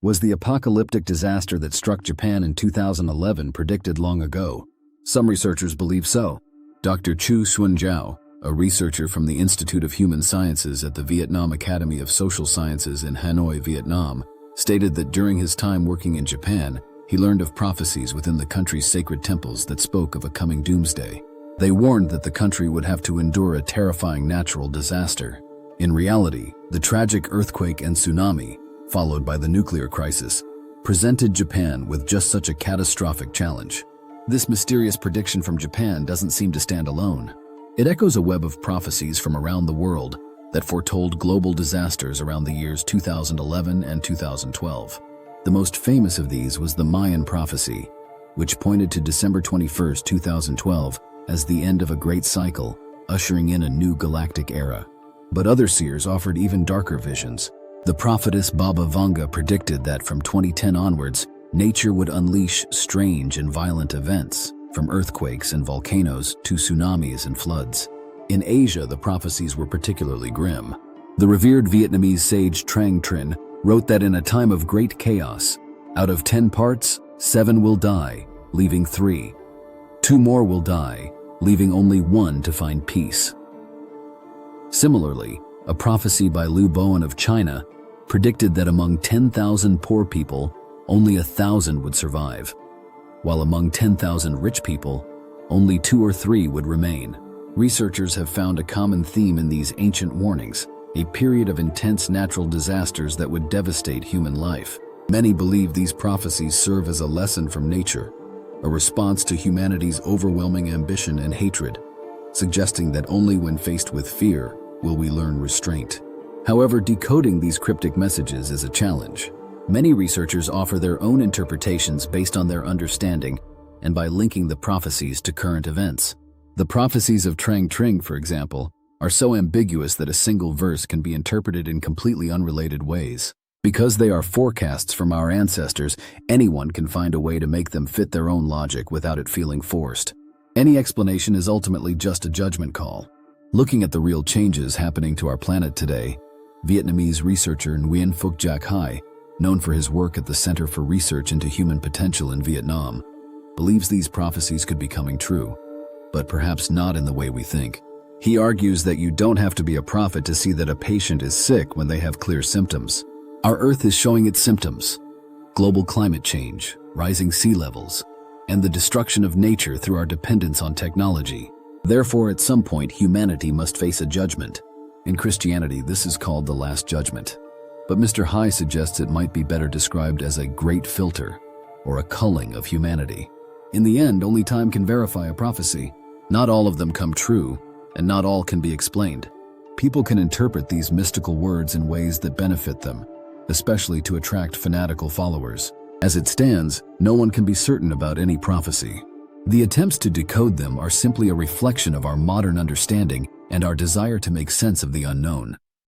Was the apocalyptic disaster that struck Japan in 2011 predicted long ago? Some researchers believe so. Dr. Chu Xuanzhao, a researcher from the Institute of Human Sciences at the Vietnam Academy of Social Sciences in Hanoi, Vietnam, stated that during his time working in Japan, he learned of prophecies within the country's sacred temples that spoke of a coming doomsday. They warned that the country would have to endure a terrifying natural disaster. In reality, the tragic earthquake and tsunami, followed by the nuclear crisis, presented Japan with just such a catastrophic challenge. This mysterious prediction from Japan doesn't seem to stand alone. It echoes a web of prophecies from around the world that foretold global disasters around the years 2011 and 2012. The most famous of these was the Mayan prophecy, which pointed to December 21, 2012, as the end of a great cycle, ushering in a new galactic era. But other seers offered even darker visions. The prophetess Baba Vanga predicted that from 2010 onwards, nature would unleash strange and violent events, from earthquakes and volcanoes to tsunamis and floods. In Asia, the prophecies were particularly grim. The revered Vietnamese sage Trang Trinh wrote that in a time of great chaos, out of 10 parts, 7 will die, leaving 3. 2 more will die, leaving only 1 to find peace. Similarly, a prophecy by Liu Bowen of China predicted that among 10,000 poor people, only 1,000 would survive, while among 10,000 rich people, only 2 or 3 would remain. Researchers have found a common theme in these ancient warnings, a period of intense natural disasters that would devastate human life. Many believe these prophecies serve as a lesson from nature, a response to humanity's overwhelming ambition and hatred, suggesting that only when faced with fear will we learn restraint. However, decoding these cryptic messages is a challenge. Many researchers offer their own interpretations based on their understanding and by linking the prophecies to current events. The prophecies of Trang Trinh, for example, are so ambiguous that a single verse can be interpreted in completely unrelated ways. Because they are forecasts from our ancestors, anyone can find a way to make them fit their own logic without it feeling forced. Any explanation is ultimately just a judgment call. Looking at the real changes happening to our planet today, Vietnamese researcher Nguyen Phuc Jac Hai, known for his work at the Center for Research into Human Potential in Vietnam, believes these prophecies could be coming true, but perhaps not in the way we think. He argues that you don't have to be a prophet to see that a patient is sick when they have clear symptoms. Our Earth is showing its symptoms: global climate change, rising sea levels, and the destruction of nature through our dependence on technology. Therefore, at some point, humanity must face a judgment. In Christianity, this is called the Last Judgment. But Mr. Hai suggests it might be better described as a great filter, or a culling of humanity. In the end, only time can verify a prophecy. Not all of them come true, and not all can be explained. People can interpret these mystical words in ways that benefit them, especially to attract fanatical followers. As it stands, no one can be certain about any prophecy. The attempts to decode them are simply a reflection of our modern understanding and our desire to make sense of the unknown.